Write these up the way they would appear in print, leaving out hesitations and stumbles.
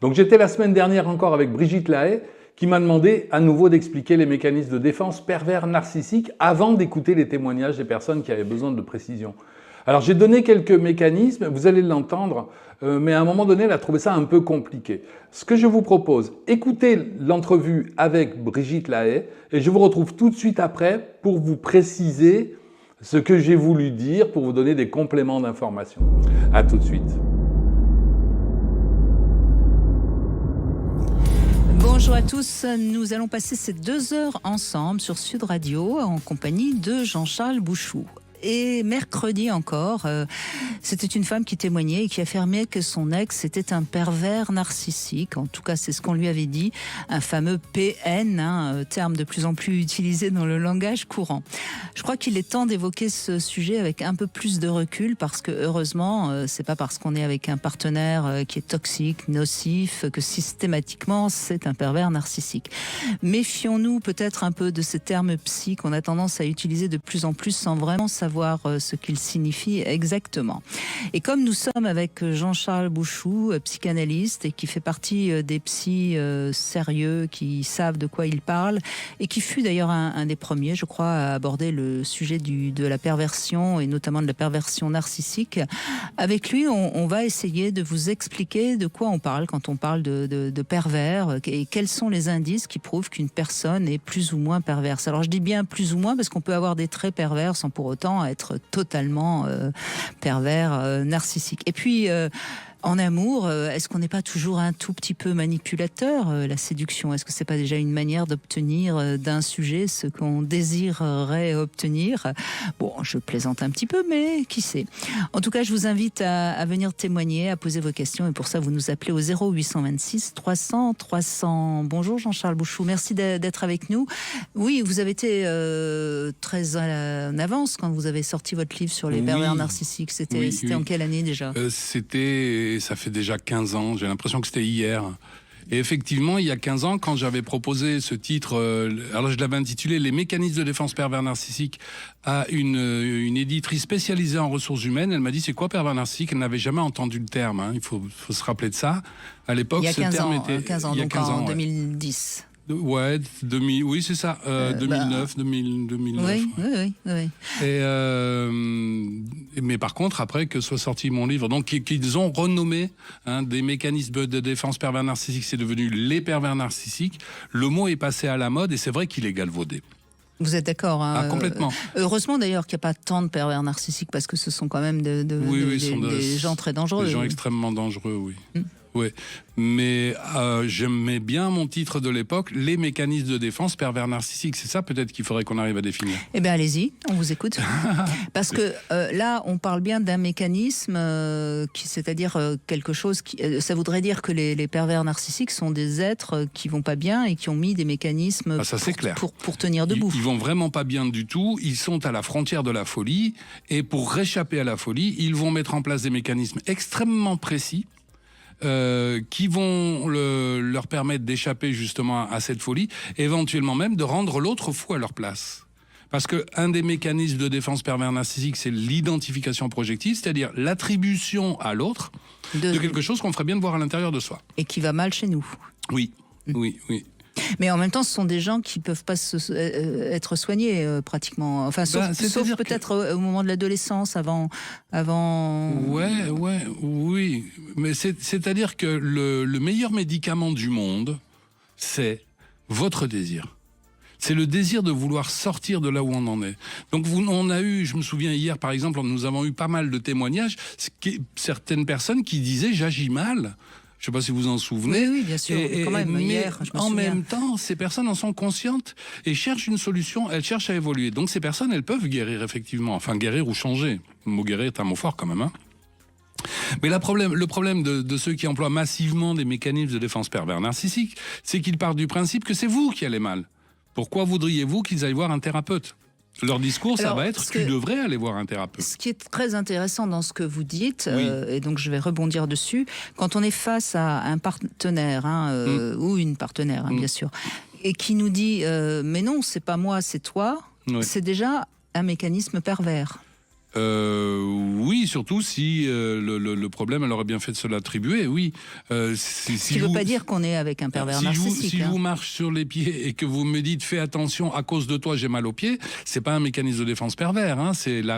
Donc j'étais la semaine dernière encore avec Brigitte Lahaye, qui m'a demandé à nouveau d'expliquer les mécanismes de défense pervers narcissiques avant d'écouter les témoignages des personnes qui avaient besoin de précision. Alors j'ai donné quelques mécanismes, vous allez l'entendre, mais à un moment donné, elle a trouvé ça un peu compliqué. Ce que je vous propose, écoutez l'entrevue avec Brigitte Lahaye et je vous retrouve tout de suite après pour vous préciser ce que j'ai voulu dire, pour vous donner des compléments d'information. À tout de suite. Bonjour à tous, nous allons passer ces 2 heures ensemble sur Sud Radio en compagnie de Jean-Charles Bouchou. Et mercredi encore, c'était une femme qui témoignait et qui affirmait que son ex était un pervers narcissique. En tout cas, c'est ce qu'on lui avait dit, un fameux PN, terme de plus en plus utilisé dans le langage courant. Je crois qu'il est temps d'évoquer ce sujet avec un peu plus de recul parce que heureusement, c'est pas parce qu'on est avec un partenaire qui est toxique, nocif, que systématiquement c'est un pervers narcissique. Méfions-nous peut-être un peu de ces termes psy qu'on a tendance à utiliser de plus en plus sans vraiment savoir ce qu'il signifie exactement. Et comme nous sommes avec Jean-Charles Bouchou, psychanalyste, et qui fait partie des psys sérieux, qui savent de quoi ils parlent, et qui fut d'ailleurs un des premiers, je crois, à aborder le sujet de la perversion, et notamment de la perversion narcissique. Avec lui, on va essayer de vous expliquer de quoi on parle quand on parle de pervers, et quels sont les indices qui prouvent qu'une personne est plus ou moins perverse. Alors je dis bien plus ou moins parce qu'on peut avoir des traits pervers sans pour autant être totalement pervers, narcissique. Et puis, en amour, est-ce qu'on n'est pas toujours un tout petit peu manipulateur, la séduction? Est-ce que c'est pas déjà une manière d'obtenir d'un sujet ce qu'on désirerait obtenir? Bon, je plaisante un petit peu, mais qui sait. En tout cas, je vous invite à venir témoigner, à poser vos questions, et pour ça, vous nous appelez au 0826 300 300. Bonjour Jean-Charles Bouchou, merci d'être avec nous. Oui, vous avez été très en avance quand vous avez sorti votre livre sur les pervers narcissiques. C'était en quelle année déjà? Ça fait déjà 15 ans, j'ai l'impression que c'était hier. Et effectivement, il y a 15 ans, quand j'avais proposé ce titre, alors je l'avais intitulé « Les mécanismes de défense pervers narcissique » à une éditrice spécialisée en ressources humaines, elle m'a dit « C'est quoi pervers narcissique ?» Elle n'avait jamais entendu le terme, il faut se rappeler de ça. À l'époque, ce terme était... 15 ans, donc en 2010. Ouais, oui, c'est ça, 2009, 2009. Oui. Mais par contre, après que soit sorti mon livre, donc qu'ils ont renommé des mécanismes de défense pervers narcissiques, c'est devenu les pervers narcissiques. Le mot est passé à la mode et c'est vrai qu'il est galvaudé. Vous êtes d'accord, hein? Complètement. Heureusement d'ailleurs qu'il n'y a pas tant de pervers narcissiques parce que ce sont quand même des gens très dangereux. Des gens extrêmement dangereux, oui. Oui, mais j'aimais bien mon titre de l'époque, les mécanismes de défense pervers narcissiques. C'est ça peut-être qu'il faudrait qu'on arrive à définir. Eh bien allez-y, on vous écoute. Parce que là, on parle bien d'un mécanisme, c'est-à-dire quelque chose qui... ça voudrait dire que les pervers narcissiques sont des êtres qui vont pas bien et qui ont mis des mécanismes pour tenir debout. Ils vont vraiment pas bien du tout, ils sont à la frontière de la folie, et pour réchapper à la folie, ils vont mettre en place des mécanismes extrêmement précis, qui vont leur permettre d'échapper justement à cette folie, éventuellement même de rendre l'autre fou à leur place. Parce qu'un des mécanismes de défense pervers narcissique, c'est l'identification projective, c'est-à-dire l'attribution à l'autre de quelque chose qu'on ferait bien de voir à l'intérieur de soi. Et qui va mal chez nous. Oui. Mais en même temps, ce sont des gens qui ne peuvent pas être soignés pratiquement. Enfin, sauf peut-être au moment de l'adolescence, avant. Oui. Mais c'est-à-dire que le meilleur médicament du monde, c'est votre désir. C'est le désir de vouloir sortir de là où on en est. Donc on a eu, je me souviens hier par exemple, nous avons eu pas mal de témoignages, certaines personnes qui disaient « j'agis mal ». Je ne sais pas si vous en souvenez. Oui, bien sûr. Quand même, hier, je me souviens. En même temps, ces personnes en sont conscientes et cherchent une solution, elles cherchent à évoluer. Donc ces personnes, elles peuvent guérir effectivement. Enfin, guérir ou changer. Le mot guérir est un mot fort quand même. Mais le problème de ceux qui emploient massivement des mécanismes de défense pervers narcissiques, c'est qu'ils partent du principe que c'est vous qui allez mal. Pourquoi voudriez-vous qu'ils aillent voir un thérapeute ? Leur discours, ça va être « tu devrais aller voir un thérapeute ». Ce qui est très intéressant dans ce que vous dites, et donc je vais rebondir dessus, quand on est face à un partenaire, ou une partenaire, bien sûr, et qui nous dit « mais non, c'est pas moi, c'est toi », c'est déjà un mécanisme pervers. Oui, surtout si le problème, elle aurait bien fait de se l'attribuer, oui. Ce qui ne veut pas dire qu'on est avec un pervers narcissique. Si je vous marche sur les pieds et que vous me dites fais attention, à cause de toi j'ai mal aux pieds, c'est pas un mécanisme de défense pervers. Hein,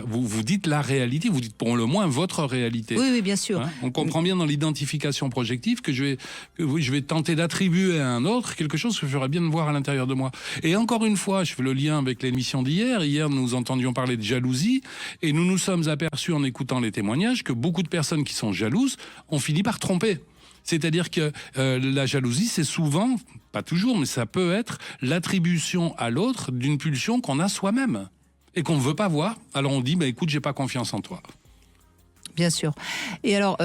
vous dites la réalité, vous dites pour le moins votre réalité. Oui, bien sûr. Hein, on comprend bien dans l'identification projective que je vais tenter d'attribuer à un autre quelque chose que j'aurais bien de voir à l'intérieur de moi. Et encore une fois, je fais le lien avec l'émission d'hier. Hier, nous entendions parler de jalousie et nous sommes aperçus en écoutant les témoignages que beaucoup de personnes qui sont jalouses ont fini par tromper. C'est-à-dire que la jalousie, c'est souvent, pas toujours, mais ça peut être l'attribution à l'autre d'une pulsion qu'on a soi-même et qu'on ne veut pas voir. Alors on dit, écoute, j'ai pas confiance en toi. Bien sûr. Et alors,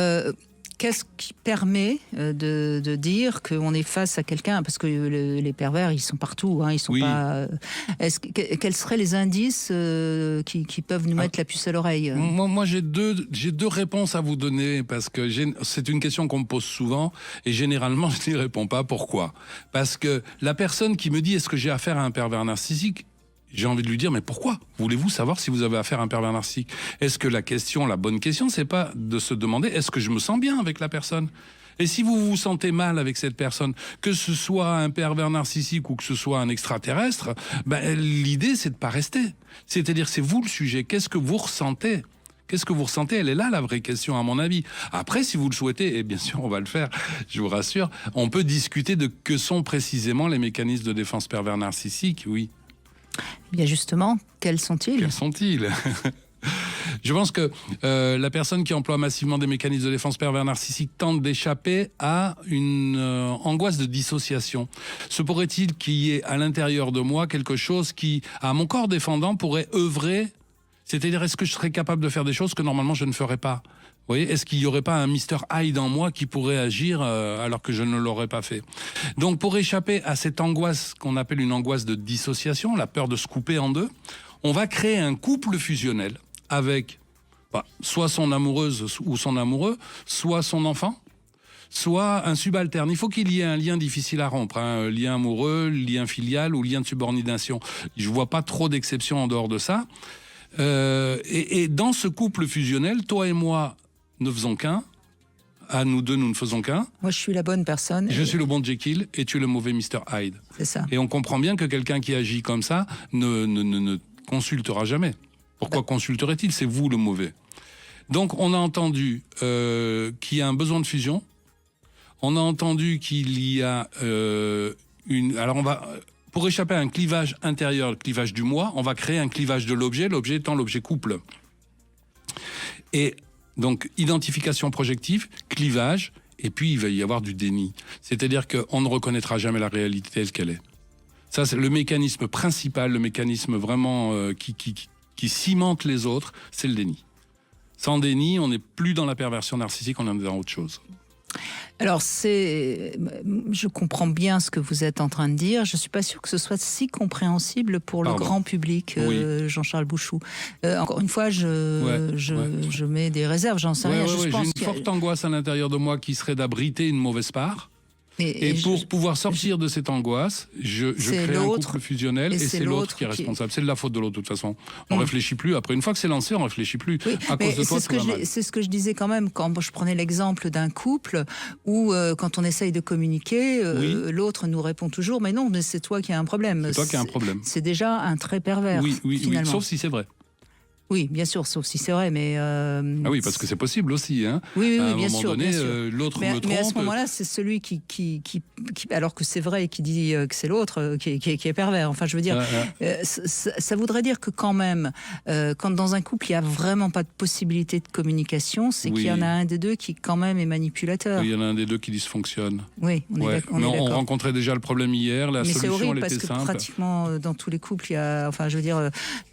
qu'est-ce qui permet de dire qu'on est face à quelqu'un, parce que les pervers, ils sont partout, hein, ils sont pas. Quels seraient les indices qui peuvent nous mettre la puce à l'oreille? Moi, j'ai deux réponses à vous donner parce que c'est une question qu'on me pose souvent et généralement je n'y réponds pas. Pourquoi? Parce que la personne qui me dit est-ce que j'ai affaire à un pervers narcissique, j'ai envie de lui dire, mais pourquoi voulez-vous savoir si vous avez affaire à un pervers narcissique? Est-ce que la bonne question, c'est pas de se demander, est-ce que je me sens bien avec la personne? Et si vous vous sentez mal avec cette personne, que ce soit un pervers narcissique ou que ce soit un extraterrestre, l'idée, c'est de pas rester. C'est-à-dire, c'est vous le sujet. Qu'est-ce que vous ressentez? Qu'est-ce que vous ressentez? Elle est là, la vraie question, à mon avis. Après, si vous le souhaitez, et bien sûr, on va le faire, je vous rassure, on peut discuter de que sont précisément les mécanismes de défense pervers narcissique, oui. Bien justement, quels sont-ils? Je pense que la personne qui emploie massivement des mécanismes de défense pervers narcissique tente d'échapper à une angoisse de dissociation. Se pourrait-il qu'il y ait à l'intérieur de moi quelque chose qui, à mon corps défendant, pourrait œuvrer? C'est-à-dire, est-ce que je serais capable de faire des choses que normalement je ne ferais pas? Vous voyez, est-ce qu'il n'y aurait pas un Mr. Hyde en moi qui pourrait agir alors que je ne l'aurais pas fait? Donc, pour échapper à cette angoisse qu'on appelle une angoisse de dissociation, la peur de se couper en deux, on va créer un couple fusionnel avec soit son amoureuse ou son amoureux, soit son enfant, soit un subalterne. Il faut qu'il y ait un lien difficile à rompre, un lien amoureux, lien filial ou lien de subordination. Je ne vois pas trop d'exceptions en dehors de ça. Et dans ce couple fusionnel, toi et moi ne faisons qu'un. À nous deux, nous ne faisons qu'un. Moi, je suis la bonne personne. Je suis le bon Jekyll et tu es le mauvais Mr. Hyde. C'est ça. Et on comprend bien que quelqu'un qui agit comme ça ne consultera jamais. Pourquoi consulterait-il? C'est vous le mauvais. Donc, on a entendu qu'il y a un besoin de fusion. On a entendu qu'il y a Alors, pour échapper à un clivage intérieur, le clivage du moi, on va créer un clivage de l'objet étant l'objet couple. Et donc, identification projective, clivage, et puis il va y avoir du déni. C'est-à-dire qu'on ne reconnaîtra jamais la réalité telle qu'elle est. Ça, c'est le mécanisme principal, le mécanisme vraiment qui cimente les autres, c'est le déni. Sans déni, on n'est plus dans la perversion narcissique, on est dans autre chose. Alors, je comprends bien ce que vous êtes en train de dire. Je ne suis pas sûre que ce soit si compréhensible pour le grand public, Jean-Charles Bouchou. Encore une fois, je mets des réserves, j'en sais rien. J'ai une forte angoisse à l'intérieur de moi qui serait d'abriter une mauvaise part. Et pour pouvoir sortir de cette angoisse, je crée un couple fusionnel et c'est l'autre qui est responsable. C'est de la faute de l'autre, de toute façon. On réfléchit plus. Après, une fois que c'est lancé, on réfléchit plus. Oui, à cause de toi, c'est ce que je disais quand même quand je prenais l'exemple d'un couple où, quand on essaye de communiquer, l'autre nous répond toujours, mais non, mais c'est toi qui as un problème. C'est toi qui as un problème. C'est déjà un trait pervers. Oui, sauf si c'est vrai. Oui, bien sûr, sauf si c'est vrai, mais... Ah oui, parce que c'est possible aussi. Hein. Oui, à un bien moment sûr, donné, bien sûr. L'autre me trompe. Mais à ce moment-là, c'est celui qui alors que c'est vrai et qui dit que c'est l'autre, qui est pervers. Enfin, je veux dire, ça voudrait dire que quand même, quand dans un couple, il n'y a vraiment pas de possibilité de communication, c'est qu'il y en a un des deux qui quand même est manipulateur. Oui, il y en a un des deux qui dysfonctionne. Oui, on est d'accord. On rencontrait déjà le problème hier, la solution, elle était simple. Mais c'est horrible parce que pratiquement dans tous les couples, il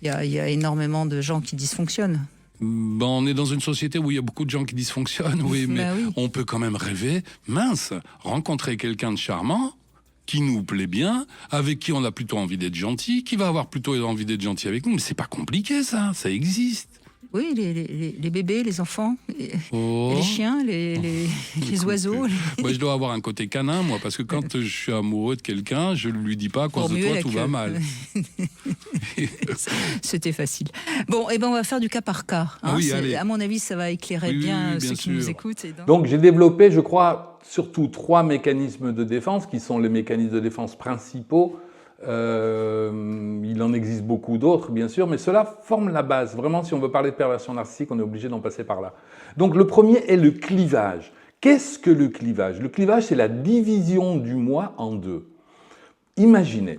y a énormément de gens qui dysfonctionnent. On est dans une société où il y a beaucoup de gens qui dysfonctionnent, mais on peut quand même rêver, rencontrer quelqu'un de charmant, qui nous plaît bien, avec qui on a plutôt envie d'être gentil, qui va avoir plutôt envie d'être gentil avec nous. Mais c'est pas compliqué, ça existe. Oui, les bébés, les enfants, les chiens, les oiseaux. Moi, je dois avoir un côté canin, moi, parce que quand je suis amoureux de quelqu'un, je ne lui dis pas, à cause de toi, tout va mal. C'était facile. Bon, on va faire du cas par cas. Hein. Oui, allez. À mon avis, ça va éclairer bien ceux qui nous écoutent. Donc, j'ai développé, je crois, surtout 3 mécanismes de défense, qui sont les mécanismes de défense principaux. Il en existe beaucoup d'autres, bien sûr, mais cela forme la base. Vraiment, si on veut parler de perversion narcissique, on est obligé d'en passer par là. Donc, le premier est le clivage. Qu'est-ce que le clivage? Le clivage, c'est la division du moi en 2. Imaginez,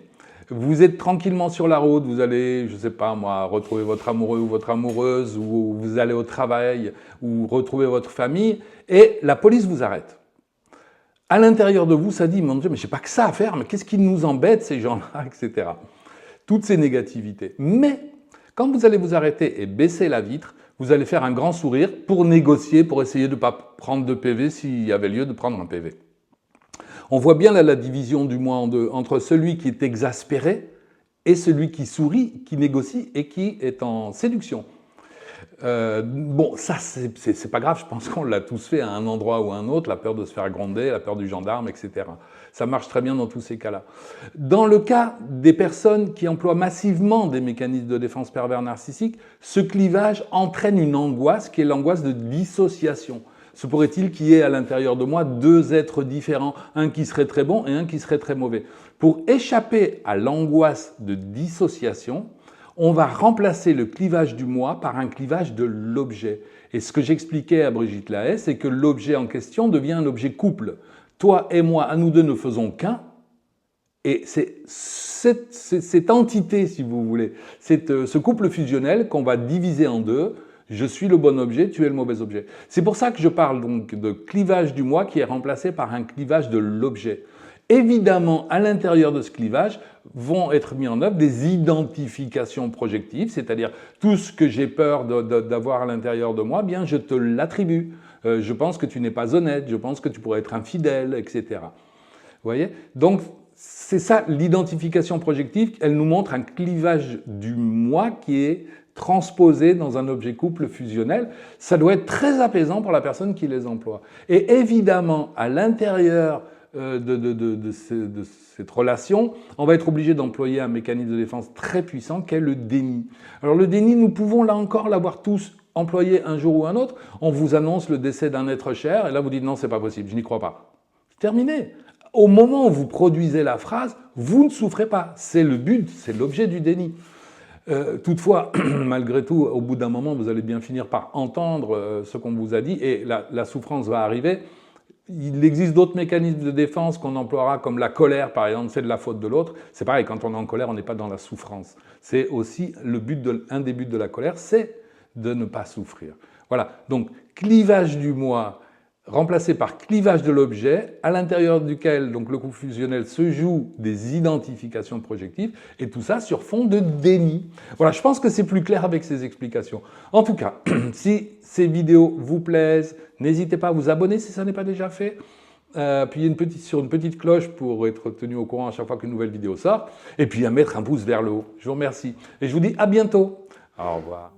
vous êtes tranquillement sur la route, vous allez, je ne sais pas moi, retrouver votre amoureux ou votre amoureuse, ou vous allez au travail, ou retrouver votre famille, et la police vous arrête. À l'intérieur de vous, ça dit, mon Dieu, mais je n'ai pas que ça à faire, mais qu'est-ce qui nous embête, ces gens-là, etc. Toutes ces négativités. Mais, quand vous allez vous arrêter et baisser la vitre, vous allez faire un grand sourire pour négocier, pour essayer de ne pas prendre de PV s'il y avait lieu de prendre un PV. On voit bien là la division du moi en 2, entre celui qui est exaspéré et celui qui sourit, qui négocie et qui est en séduction. Bon, ça, c'est pas grave, je pense qu'on l'a tous fait à un endroit ou à un autre, la peur de se faire gronder, la peur du gendarme, etc. Ça marche très bien dans tous ces cas-là. Dans le cas des personnes qui emploient massivement des mécanismes de défense pervers narcissiques, ce clivage entraîne une angoisse qui est l'angoisse de dissociation. Se pourrait-il qu'il y ait à l'intérieur de moi 2 êtres différents, un qui serait très bon et un qui serait très mauvais. Pour échapper à l'angoisse de dissociation, on va remplacer le clivage du moi par un clivage de l'objet. Et ce que j'expliquais à Brigitte Lahaie, c'est que l'objet en question devient un objet couple. Toi et moi, à nous deux, ne faisons qu'un. Et c'est cette entité, si vous voulez, ce couple fusionnel qu'on va diviser en 2. Je suis le bon objet, tu es le mauvais objet. C'est pour ça que je parle donc de clivage du moi qui est remplacé par un clivage de l'objet. Évidemment, à l'intérieur de ce clivage vont être mis en œuvre des identifications projectives, c'est-à-dire tout ce que j'ai peur d'avoir à l'intérieur de moi, bien je te l'attribue. Je pense que tu n'es pas honnête, je pense que tu pourrais être infidèle, etc. Vous voyez? Donc, c'est ça l'identification projective, elle nous montre un clivage du moi qui est transposé dans un objet couple fusionnel. Ça doit être très apaisant pour la personne qui les emploie. Et évidemment, à l'intérieur de cette relation, on va être obligé d'employer un mécanisme de défense très puissant qu'est le déni. Alors le déni, nous pouvons là encore l'avoir tous employé un jour ou un autre. On vous annonce le décès d'un être cher et là vous dites non, c'est pas possible, je n'y crois pas. Terminé. Au moment où vous produisez la phrase, vous ne souffrez pas. C'est le but, c'est l'objet du déni. Toutefois, malgré tout, au bout d'un moment, vous allez bien finir par entendre ce qu'on vous a dit et la souffrance va arriver. Il existe d'autres mécanismes de défense qu'on emploiera, comme la colère, par exemple, c'est de la faute de l'autre. C'est pareil, quand on est en colère, on n'est pas dans la souffrance. C'est aussi un des buts de la colère, c'est de ne pas souffrir. Voilà, donc clivage du moi remplacé par clivage de l'objet, à l'intérieur duquel donc, le couple fusionnel se joue des identifications projectives, et tout ça sur fond de déni. Voilà, je pense que c'est plus clair avec ces explications. En tout cas, si ces vidéos vous plaisent, n'hésitez pas à vous abonner si ça n'est pas déjà fait, appuyez sur une petite cloche pour être tenu au courant à chaque fois qu'une nouvelle vidéo sort, et puis à mettre un pouce vers le haut. Je vous remercie, et je vous dis à bientôt. Au revoir.